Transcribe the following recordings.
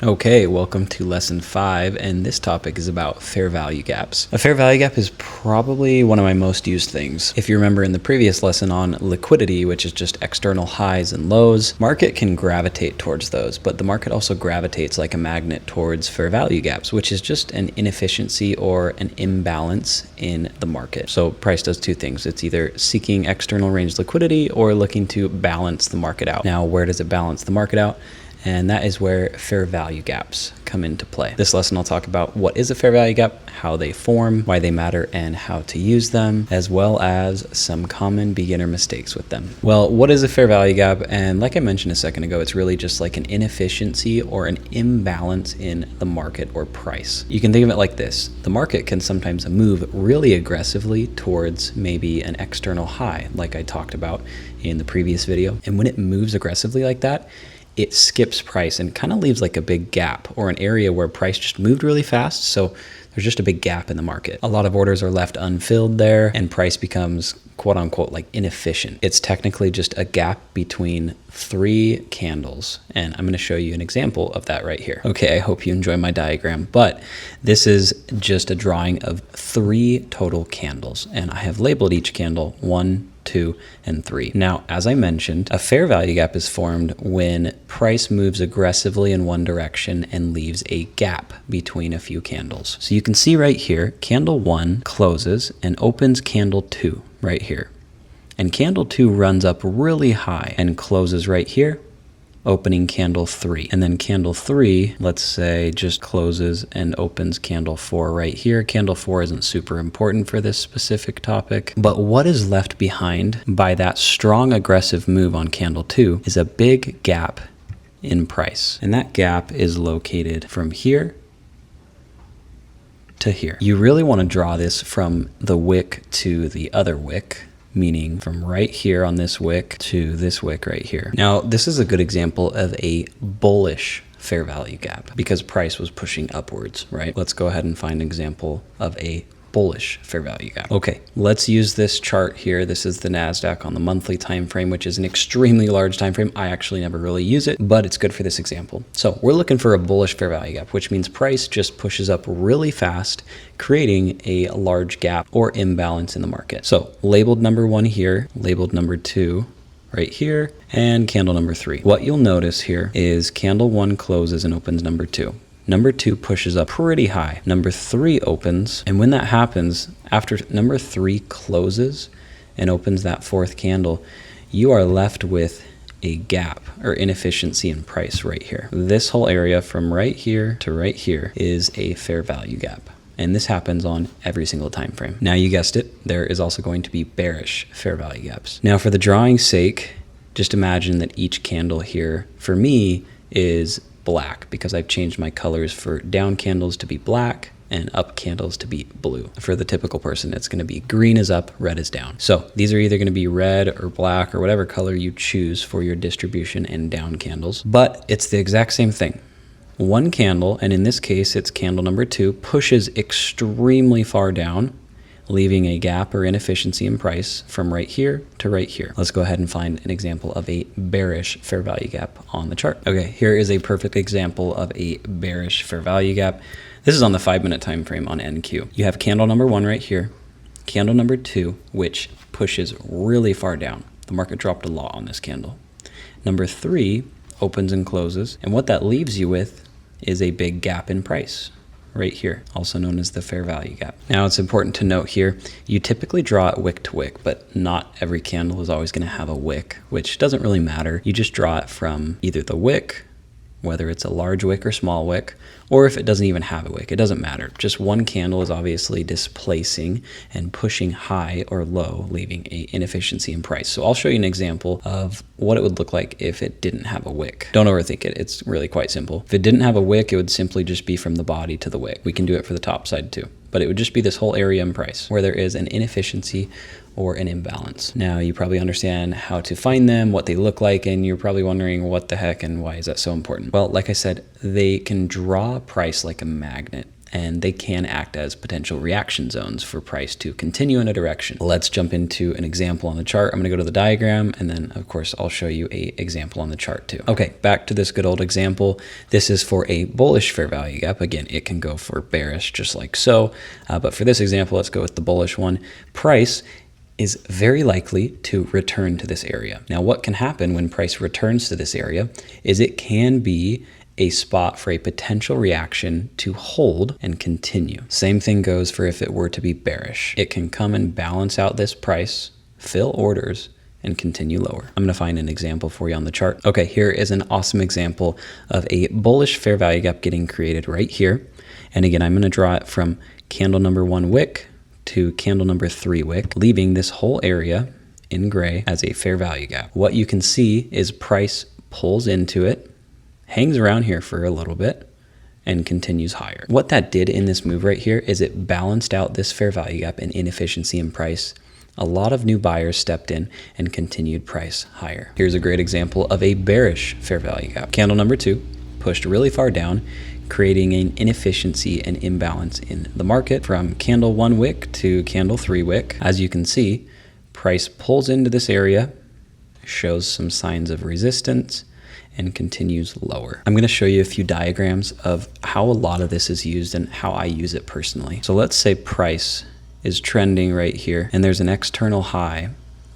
Okay, welcome to lesson 5, and this topic is about fair value gaps. A fair value gap is probably one of my most used things. If you remember in the previous lesson on liquidity, which is just external highs and lows, market can gravitate towards those, but the market also gravitates like a magnet towards fair value gaps, which is just an inefficiency or an imbalance in the market. So price does two things. It's either seeking external range liquidity or looking to balance the market out. Now, where does it balance the market out? And that is where fair value gaps come into play. This lesson I'll talk about what is a fair value gap, how they form, why they matter, and how to use them, as well as some common beginner mistakes with them. Well, what is a fair value gap? And like I mentioned a second ago, it's really just like an inefficiency or an imbalance in the market or price. You can think of it like this. The market can sometimes move really aggressively towards maybe an external high, like I talked about in the previous video. And when it moves aggressively like that, it skips price and kind of leaves like a big gap or an area where price just moved really fast. So there's just a big gap in the market. A lot of orders are left unfilled there and price becomes quote unquote like inefficient. It's technically just a gap between 3 candles. And I'm going to show you an example of that right here. Okay, I hope you enjoy my diagram, but this is just a drawing of 3 total candles. And I have labeled each candle 1, 2, and 3. Now, as I mentioned, a fair value gap is formed when price moves aggressively in one direction and leaves a gap between a few candles. So you can see right here, candle 1 closes and opens candle 2 right here. And candle 2 runs up really high and closes right here, opening candle 3. And then candle 3, let's say, just closes and opens candle 4 right here. Candle 4 isn't super important for this specific topic, but what is left behind by that strong aggressive move on candle 2 is a big gap in price. And that gap is located from here to here. You really want to draw this from the wick to the other wick, meaning from right here on this wick to this wick right here. Now, this is a good example of a bullish fair value gap because price was pushing upwards, right? Let's go ahead and find an example of a bullish fair value gap. Okay, let's use this chart here. This is the NASDAQ on the monthly time frame, which is an extremely large time frame. I actually never really use it, but it's good for this example. So we're looking for a bullish fair value gap, which means price just pushes up really fast, creating a large gap or imbalance in the market. So labeled number 1 here, labeled number 2 right here, and candle number 3. What you'll notice here is candle 1 closes and opens number 2. Number 2 pushes up pretty high. Number 3 opens, and when that happens, after number 3 closes and opens that 4th candle, you are left with a gap or inefficiency in price right here. This whole area from right here to right here is a fair value gap. And this happens on every single time frame. Now you guessed it, there is also going to be bearish fair value gaps. Now for the drawing's sake, just imagine that each candle here for me is black because I've changed my colors for down candles to be black and up candles to be blue. For the typical person, it's going to be green is up, red is down. So these are either going to be red or black or whatever color you choose for your distribution and down candles, but it's the exact same thing. One candle, and in this case, it's candle number 2, pushes extremely far down, leaving a gap or inefficiency in price from right here to right here. Let's go ahead and find an example of a bearish fair value gap on the chart. Okay, here is a perfect example of a bearish fair value gap. This is on the 5-minute time frame on NQ. You have candle number 1 right here, candle number 2, which pushes really far down. The market dropped a lot on this candle. Number 3 opens and closes, and what that leaves you with is a big gap in price right here, also known as the fair value gap. Now it's important to note here, you typically draw it wick to wick, but not every candle is always going to have a wick, which doesn't really matter. You just draw it from either the wick, whether it's a large wick or small wick, or if it doesn't even have a wick, it doesn't matter. Just one candle is obviously displacing and pushing high or low, leaving an inefficiency in price. So I'll show you an example of what it would look like if it didn't have a wick. Don't overthink it, it's really quite simple. If it didn't have a wick, it would simply just be from the body to the wick. We can do it for the top side too, but it would just be this whole area in price where there is an inefficiency or an imbalance. Now you probably understand how to find them, what they look like, and you're probably wondering what the heck and why is that so important? Well, like I said, they can draw price like a magnet and they can act as potential reaction zones for price to continue in a direction. Let's jump into an example on the chart. I'm going to go to the diagram, and then of course I'll show you a example on the chart too. Okay, back to this good old example. This is for a bullish fair value gap. Again, it can go for bearish just like so, but for this example, let's go with the bullish one. Price is very likely to return to this area. Now, what can happen when price returns to this area is it can be a spot for a potential reaction to hold and continue. Same thing goes for if it were to be bearish. It can come and balance out this price, fill orders, and continue lower. I'm gonna find an example for you on the chart. Okay, here is an awesome example of a bullish fair value gap getting created right here. And again, I'm gonna draw it from candle number 1 wick to candle number 3 wick, leaving this whole area in gray as a fair value gap. What you can see is price pulls into it, hangs around here for a little bit, and continues higher. What that did in this move right here is it balanced out this fair value gap and inefficiency in price. A lot of new buyers stepped in and continued price higher. Here's a great example of a bearish fair value gap. Candle number 2 pushed really far down, creating an inefficiency and imbalance in the market from candle 1 wick to candle 3 wick. As you can see, price pulls into this area, shows some signs of resistance, and continues lower. I'm going to show you a few diagrams of how a lot of this is used and how I use it personally. So let's say price is trending right here, and there's an external high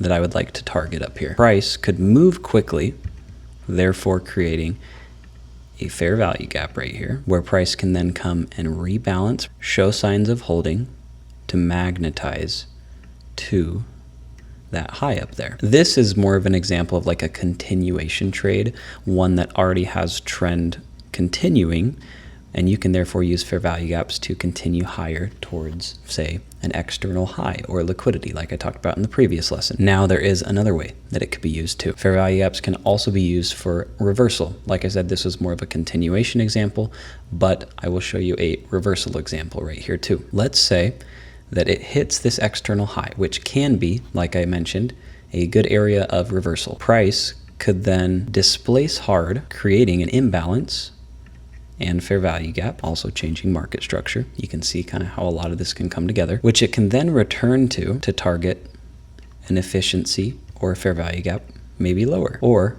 that I would like to target up here. Price could move quickly, therefore creating a fair value gap right here, where price can then come and rebalance, show signs of holding to magnetize to that high up there. This is more of an example of like a continuation trade, one that already has trend continuing, and you can therefore use fair value gaps to continue higher towards, say, an external high or liquidity like I talked about in the previous lesson. Now there is another way that it could be used too. Fair value gaps can also be used for reversal. Like I said, this was more of a continuation example, but I will show you a reversal example right here too. Let's say that it hits this external high, which can be, like I mentioned, a good area of reversal. Price could then displace hard, creating an imbalance and fair value gap, also changing market structure. You can see kind of how a lot of this can come together, which it can then return to target an efficiency or a fair value gap, maybe lower, or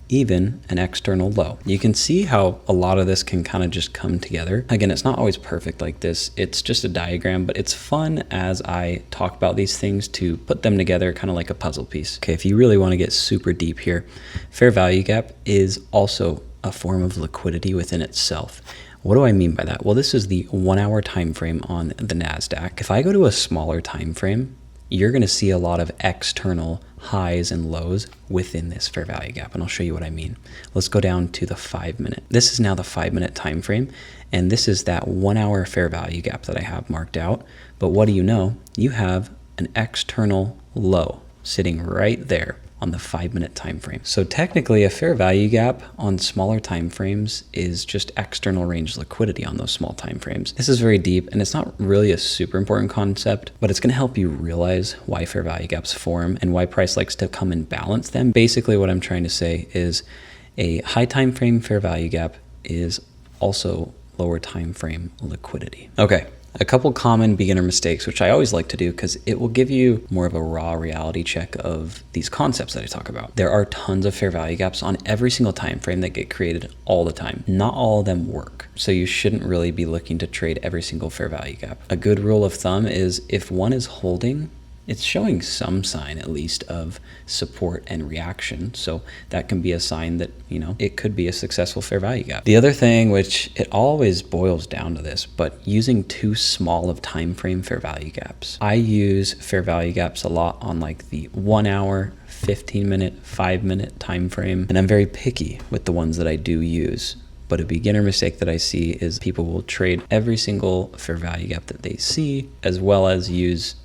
even an external low. You can see how a lot of this can kind of just come together. Again, it's not always perfect like this. It's just a diagram, but it's fun as I talk about these things to put them together kind of like a puzzle piece. Okay, if you really want to get super deep here, fair value gap is also a form of liquidity within itself. What do I mean by that? Well, this is the 1 hour time frame on the NASDAQ. If I go to a smaller time frame, you're going to see a lot of external highs and lows within this fair value gap, and I'll show you what I mean. Let's go down to the 5 minute. This is now the 5 minute time frame, and this is that 1 hour fair value gap that I have marked out. But what do you know? You have an external low sitting right there on the 5 minute time frame. So technically a fair value gap on smaller time frames is just external range liquidity on those small time frames. This is very deep, and it's not really a super important concept, but it's going to help you realize why fair value gaps form and why price likes to come and balance them. Basically what I'm trying to say is a high time frame fair value gap is also lower time frame liquidity. Okay. A couple common beginner mistakes, which I always like to do because it will give you more of a raw reality check of these concepts that I talk about. There are tons of fair value gaps on every single time frame that get created all the time. Not all of them work, so you shouldn't really be looking to trade every single fair value gap. A good rule of thumb is if one is holding, it's showing some sign at least of support and reaction. So that can be a sign that, you know, it could be a successful fair value gap. The other thing, which it always boils down to this, but using too small of time frame fair value gaps. I use fair value gaps a lot on like the 1 hour, 15 minute, 5 minute time frame. And I'm very picky with the ones that I do use. But a beginner mistake that I see is people will trade every single fair value gap that they see, as well as use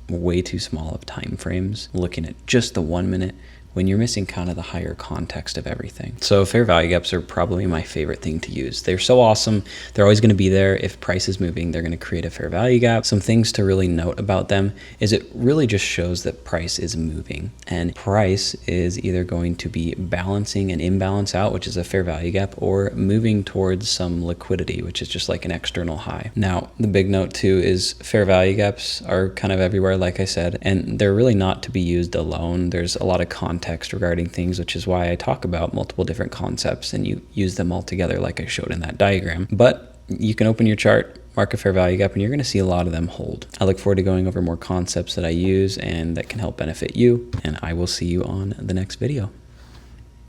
way too small of time frames, looking at just the 1 minute, when you're missing kind of the higher context of everything. So fair value gaps are probably my favorite thing to use. They're so awesome. They're always going to be there. If price is moving, they're going to create a fair value gap. Some things to really note about them is it really just shows that price is moving, and price is either going to be balancing an imbalance out, which is a fair value gap, or moving towards some liquidity, which is just like an external high. Now, the big note too is fair value gaps are kind of everywhere, like I said, and they're really not to be used alone. There's a lot of context regarding things, which is why I talk about multiple different concepts and you use them all together like I showed in that diagram. But you can open your chart, mark a fair value gap, and you're going to see a lot of them hold. I look forward to going over more concepts that I use and that can help benefit you, and I will see you on the next video.